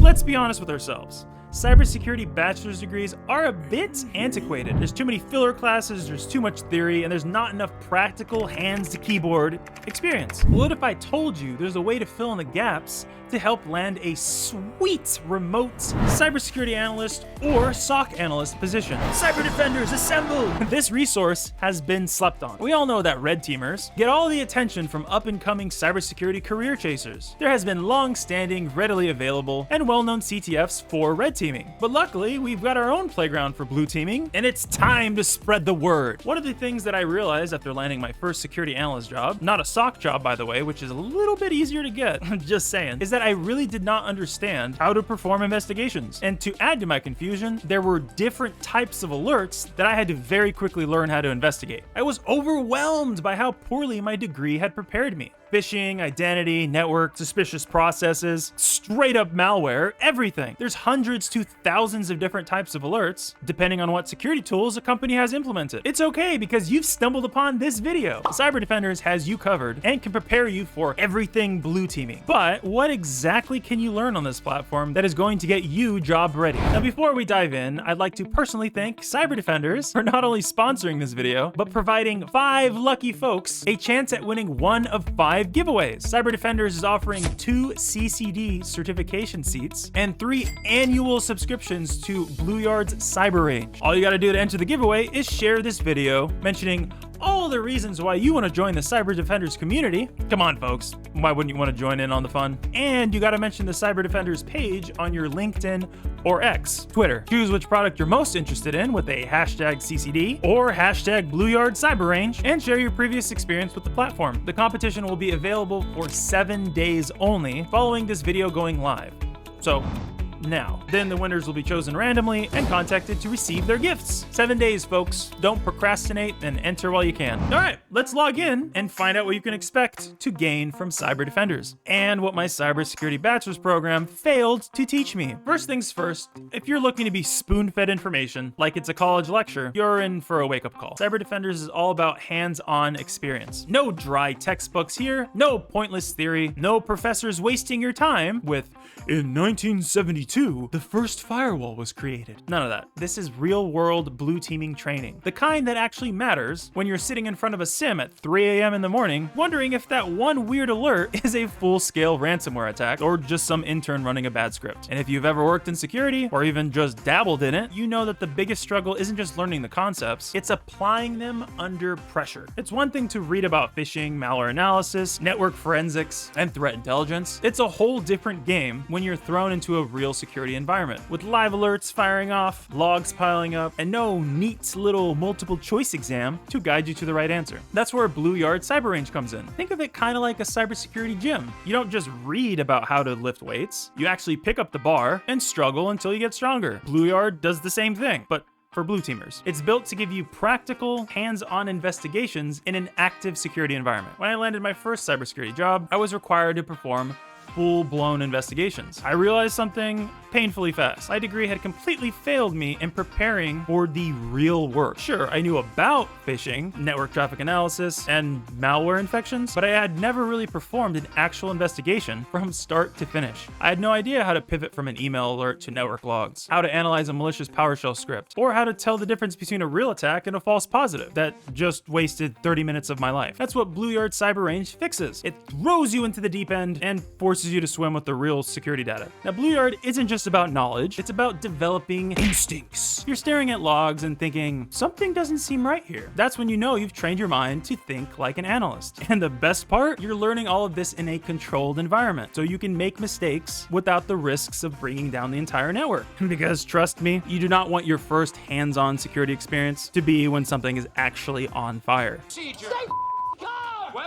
let's be honest with ourselves. Cybersecurity bachelor's degrees are a bit antiquated. There's too many filler classes, there's too much theory, and there's not enough practical hands-to-keyboard experience. What if I told you there's a way to fill in the gaps to help land a sweet remote cybersecurity analyst or SOC analyst position? Cyber defenders, assemble! This resource has been slept on. We all know that red teamers get all the attention from up-and-coming cybersecurity career chasers. There has been long-standing, readily available, and well-known CTFs for red teaming. But luckily, we've got our own playground for blue teaming, and it's time to spread the word. One of the things that I realized after landing my first security analyst job, not a SOC job by the way, which is a little bit easier to get, just saying, is that I really did not understand how to perform investigations. And to add to my confusion, there were different types of alerts that I had to very quickly learn how to investigate. I was overwhelmed by how poorly my degree had prepared me. Phishing, identity, network, suspicious processes, straight up malware, everything. There's hundreds to thousands of different types of alerts, depending on what security tools a company has implemented. It's okay because you've stumbled upon this video. Cyber Defenders has you covered and can prepare you for everything blue teaming. But what exactly can you learn on this platform that is going to get you job ready? Now, before we dive in, I'd like to personally thank Cyber Defenders for not only sponsoring this video, but providing 5 lucky folks a chance at winning one of 5 giveaways. Cyber Defenders is offering 2 CCD certification seats and 3 annual subscriptions to BlueYard's Cyber Range. All you gotta do to enter the giveaway is share this video mentioning all the reasons why you want to join the Cyber Defenders community. Come on, folks. Why wouldn't you want to join in on the fun? And you got to mention the Cyber Defenders page on your LinkedIn or X, Twitter. Choose which product you're most interested in with a hashtag CCD or hashtag BlueYard Cyber Range and share your previous experience with the platform. The competition will be available for 7 days only following this video going live. So, now. Then the winners will be chosen randomly and contacted to receive their gifts. 7 days, folks. Don't procrastinate and enter while you can. All right, let's log in and find out what you can expect to gain from Cyber Defenders and what my cybersecurity bachelor's program failed to teach me. First things first, if you're looking to be spoon-fed information like it's a college lecture, you're in for a wake-up call. Cyber Defenders is all about hands-on experience. No dry textbooks here, no pointless theory, no professors wasting your time with, in 1972, the first firewall was created. None of that. This is real-world blue teaming training. The kind that actually matters when you're sitting in front of a SIEM at 3 a.m. in the morning, wondering if that one weird alert is a full-scale ransomware attack or just some intern running a bad script. And if you've ever worked in security or even just dabbled in it, you know that the biggest struggle isn't just learning the concepts, it's applying them under pressure. It's one thing to read about phishing, malware analysis, network forensics, and threat intelligence. It's a whole different game when you're thrown into a real security environment with live alerts firing off, logs piling up, and no neat little multiple choice exam to guide you to the right answer. That's where BlueYard Cyber Range comes in. Think of it kind of like a cybersecurity gym. You don't just read about how to lift weights, you actually pick up the bar and struggle until you get stronger. BlueYard does the same thing, but for blue teamers. It's built to give you practical, hands-on investigations in an active security environment. When I landed my first cybersecurity job, I was required to perform full-blown investigations. I realized something painfully fast. My degree had completely failed me in preparing for the real work. Sure, I knew about phishing, network traffic analysis, and malware infections, but I had never really performed an actual investigation from start to finish. I had no idea how to pivot from an email alert to network logs, how to analyze a malicious PowerShell script, or how to tell the difference between a real attack and a false positive that just wasted 30 minutes of my life. That's what BlueYard Cyber Range fixes. It throws you into the deep end and forces you to swim with the real security data. Now, BlueYard isn't just about knowledge, it's about developing instincts. You're staring at logs and thinking, something doesn't seem right here. That's when you know you've trained your mind to think like an analyst. And the best part, you're learning all of this in a controlled environment, so you can make mistakes without the risks of bringing down the entire network. Because trust me, you do not want your first hands-on security experience to be when something is actually on fire. Stay calm! Wait.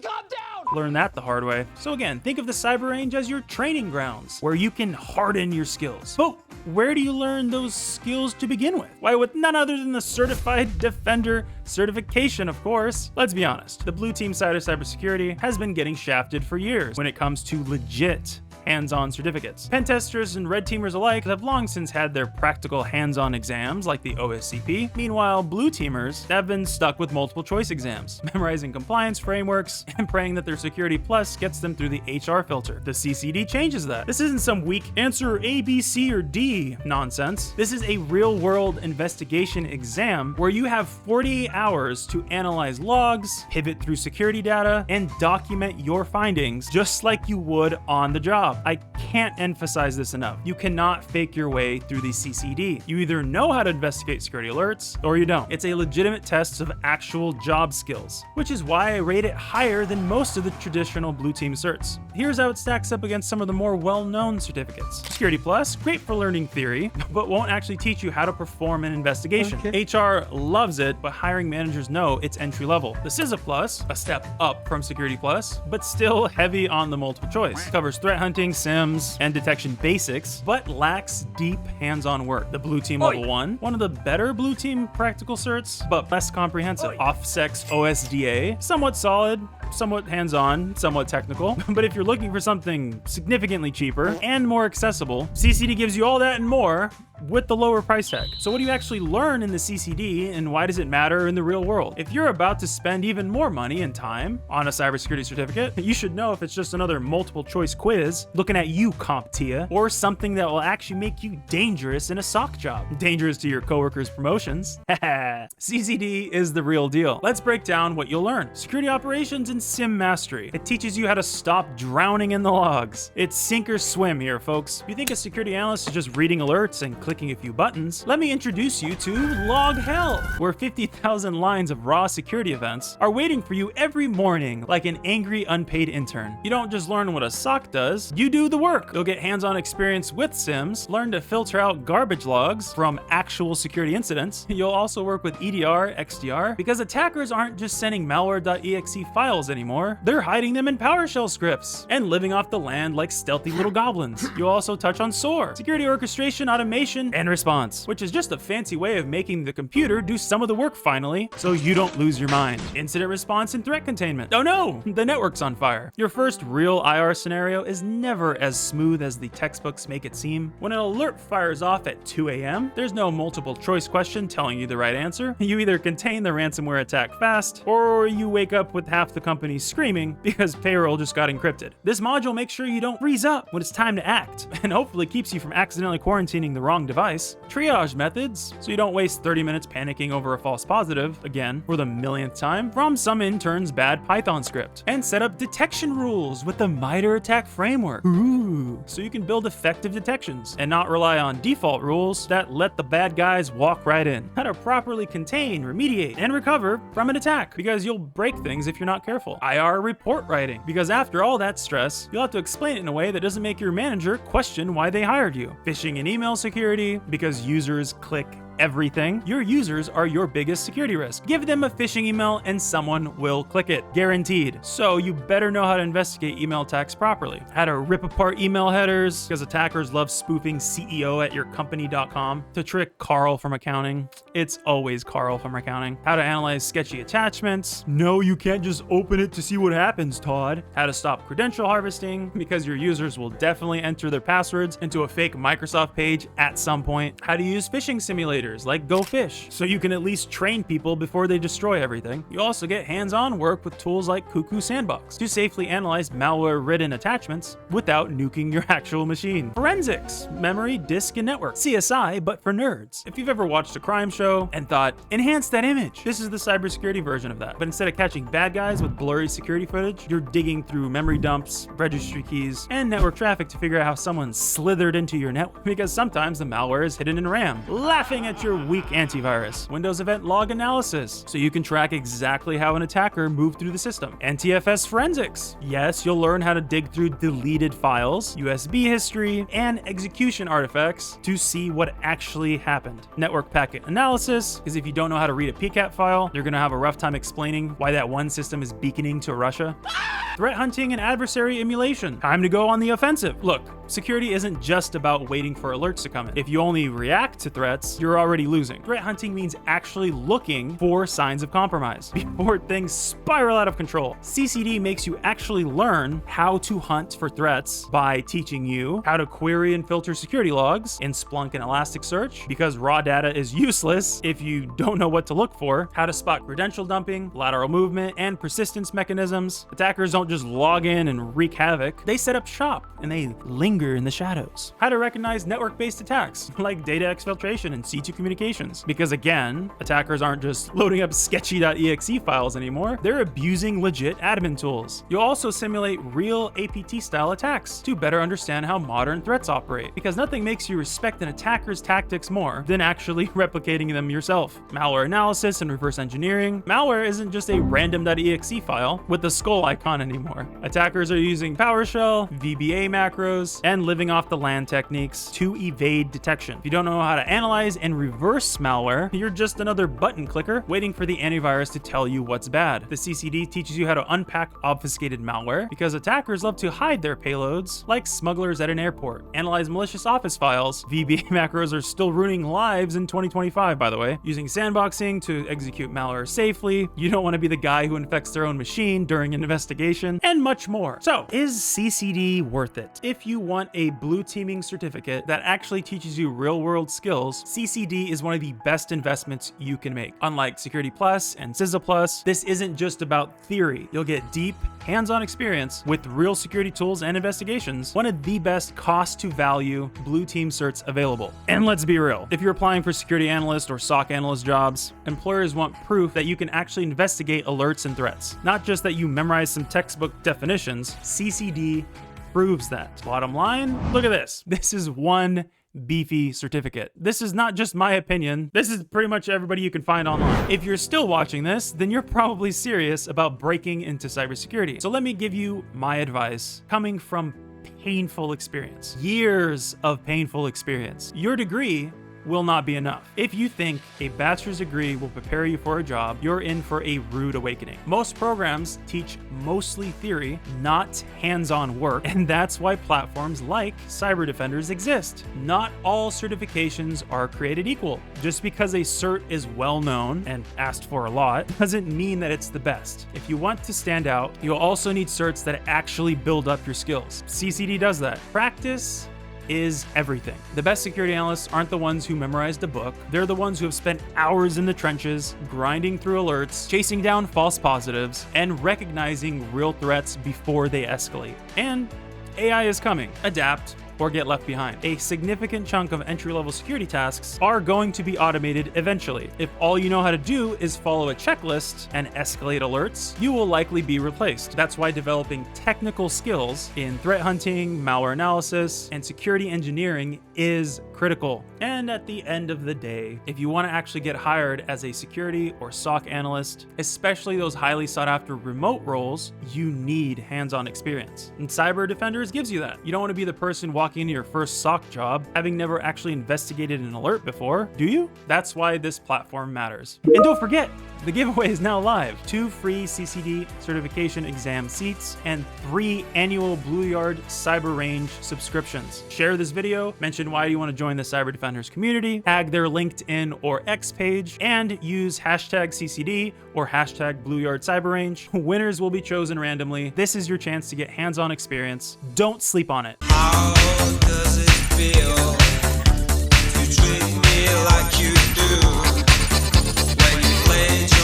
Calm down! Learn that the hard way. So again, think of the Cyber Range as your training grounds, where you can harden your skills. But where do you learn those skills to begin with? Why, with none other than the Certified Defender certification, of course. Let's be honest, the blue team side of cybersecurity has been getting shafted for years when it comes to legit hands-on certificates. Pen testers and red teamers alike have long since had their practical hands-on exams like the OSCP. Meanwhile, blue teamers have been stuck with multiple choice exams, memorizing compliance frameworks and praying that their Security Plus gets them through the HR filter. The CCD changes that. This isn't some weak answer A, B, C, or D nonsense. This is a real-world investigation exam where you have 48 hours to analyze logs, pivot through security data, and document your findings just like you would on the job. I can't emphasize this enough. You cannot fake your way through the CCD. You either know how to investigate security alerts or you don't. It's a legitimate test of actual job skills, which is why I rate it higher than most of the traditional blue team certs. Here's how it stacks up against some of the more well-known certificates. Security Plus, great for learning theory, but won't actually teach you how to perform an investigation. Okay. HR loves it, but hiring managers know it's entry level. The CISA Plus, a step up from Security Plus, but still heavy on the multiple choice. Covers threat hunting, SIEMs, and detection basics, but lacks deep hands-on work. The Blue Team Level 1, one of the better Blue Team practical certs, but less comprehensive. OffSec's OSDA, somewhat solid, somewhat hands-on, somewhat technical, but if you're looking for something significantly cheaper and more accessible, CCD gives you all that and more with the lower price tag. So what do you actually learn in the CCD, and why does it matter in the real world? If you're about to spend even more money and time on a cybersecurity certificate, you should know if it's just another multiple choice quiz looking at you, CompTIA, or something that will actually make you dangerous in a SOC job. Dangerous to your coworkers' promotions. CCD is the real deal. Let's break down what you'll learn. Security operations and SIEM mastery. It teaches you how to stop drowning in the logs. It's sink or swim here, folks. If you think a security analyst is just reading alerts and clicking a few buttons, let me introduce you to Log Hell, where 50,000 lines of raw security events are waiting for you every morning like an angry unpaid intern. You don't just learn what a SOC does, you do the work. You'll get hands-on experience with SIEMs, learn to filter out garbage logs from actual security incidents. You'll also work with EDR, XDR, because attackers aren't just sending malware.exe files anymore, they're hiding them in PowerShell scripts and living off the land like stealthy little goblins. You'll also touch on SOAR, security orchestration, automation, and response, which is just a fancy way of making the computer do some of the work finally, so you don't lose your mind. Incident response and threat containment. Oh no, the network's on fire. Your first real IR scenario is never as smooth as the textbooks make it seem. When an alert fires off at 2 a.m., there's no multiple choice question telling you the right answer. You either contain the ransomware attack fast, or you wake up with half the company screaming because payroll just got encrypted. This module makes sure you don't freeze up when it's time to act, and hopefully keeps you from accidentally quarantining the wrong device. Triage methods, so you don't waste 30 minutes panicking over a false positive, again, for the millionth time, from some intern's bad Python script. And set up detection rules with the MITRE ATT&CK framework. Ooh, so you can build effective detections and not rely on default rules that let the bad guys walk right in. How to properly contain, remediate, and recover from an attack, because you'll break things if you're not careful. IR report writing, because after all that stress, you'll have to explain it in a way that doesn't make your manager question why they hired you. Phishing and email security, because users click everything. Your users are your biggest security risk. Give them a phishing email and someone will click it, guaranteed. So you better know how to investigate email attacks properly. How to rip apart email headers, because attackers love spoofing CEO@yourcompany.com to trick Carl from accounting. It's always Carl from accounting. How to analyze sketchy attachments. No, you can't just open it to see what happens, Todd. How to stop credential harvesting, because your users will definitely enter their passwords into a fake Microsoft page at some point. How to use phishing simulators like Go Fish, so you can at least train people before they destroy everything. You also get hands-on work with tools like Cuckoo Sandbox to safely analyze malware-ridden attachments without nuking your actual machine. Forensics, memory, disk, and network. CSI, but for nerds. If you've ever watched a crime show and thought, enhance that image, this is the cybersecurity version of that. But instead of catching bad guys with blurry security footage, you're digging through memory dumps, registry keys, and network traffic to figure out how someone slithered into your network, because sometimes the malware is hidden in RAM. Laughing at your weak antivirus. Windows event log analysis, so you can track exactly how an attacker moved through the system. NTFS forensics. Yes, you'll learn how to dig through deleted files, USB history, and execution artifacts to see what actually happened. Network packet analysis, because if you don't know how to read a PCAP file, you're gonna have a rough time explaining why that one system is beaconing to Russia. Threat hunting and adversary emulation. Time to go on the offensive. Look, security isn't just about waiting for alerts to come in. If you only react to threats, you're already losing. Threat hunting means actually looking for signs of compromise before things spiral out of control. CCD makes you actually learn how to hunt for threats by teaching you how to query and filter security logs in Splunk and Elasticsearch, because raw data is useless if you don't know what to look for, how to spot credential dumping, lateral movement, and persistence mechanisms. Attackers don't just log in and wreak havoc. They set up shop and they linger in the shadows. How to recognize network-based attacks like data exfiltration and C2 communications, because again, attackers aren't just loading up sketchy.exe files anymore. They're abusing legit admin tools. You'll also simulate real APT-style attacks to better understand how modern threats operate, because nothing makes you respect an attacker's tactics more than actually replicating them yourself. Malware analysis and reverse engineering. Malware isn't just a random.exe file with the skull icon anymore. Attackers are using PowerShell, VBA macros, and living off the land techniques to evade detection. If you don't know how to analyze and reverse malware, you're just another button clicker waiting for the antivirus to tell you what's bad. The CCD teaches you how to unpack obfuscated malware, because attackers love to hide their payloads like smugglers at an airport. Analyze malicious office files. VBA macros are still ruining lives in 2025, by the way. Using sandboxing to execute malware safely. You don't want to be the guy who infects their own machine during an investigation, and much more. So, is CCD worth it? If you want a blue teaming certificate that actually teaches you real-world skills, CCD is one of the best investments you can make. Unlike Security Plus and CISA Plus, this isn't just about theory. You'll get deep, hands-on experience with real security tools and investigations, one of the best cost to value blue team certs available. And let's be real, if you're applying for security analyst or SOC analyst jobs, employers want proof that you can actually investigate alerts and threats, not just that you memorize some textbook definitions. CCD proves that. Bottom line, look at this. This is one beefy certificate. This is not just my opinion. This is pretty much everybody you can find online. If you're still watching this, then you're probably serious about breaking into cybersecurity. So let me give you my advice coming from painful experience. Years of painful experience. Your degree will not be enough. If you think a bachelor's degree will prepare you for a job, you're in for a rude awakening. Most programs teach mostly theory, not hands-on work, and that's why platforms like Cyber Defenders exist. Not all certifications are created equal. Just because a cert is well known and asked for a lot doesn't mean that it's the best. If you want to stand out, you'll also need certs that actually build up your skills. CCD does that. Practice is everything. The best security analysts aren't the ones who memorized a book. They're the ones who have spent hours in the trenches, grinding through alerts, chasing down false positives, and recognizing real threats before they escalate. And AI is coming. Adapt or get left behind. A significant chunk of entry-level security tasks are going to be automated eventually. If all you know how to do is follow a checklist and escalate alerts, you will likely be replaced. That's why developing technical skills in threat hunting, malware analysis, and security engineering is critical. And at the end of the day, if you want to actually get hired as a security or SOC analyst, especially those highly sought after remote roles, you need hands-on experience. And Cyber Defenders gives you that. You don't want to be the person walking into your first SOC job having never actually investigated an alert before, do you? That's why this platform matters. And don't forget, the giveaway is now live. 2 free CCD certification exam seats and 3 annual BlueYard Cyber Range subscriptions. Share this video, mention why you want to join the Cyber Defenders community, tag their LinkedIn or X page, and use hashtag CCD or hashtag BlueYard Cyber Range. Winners will be chosen randomly. This is your chance to get hands-on experience. Don't sleep on it. How does it feel?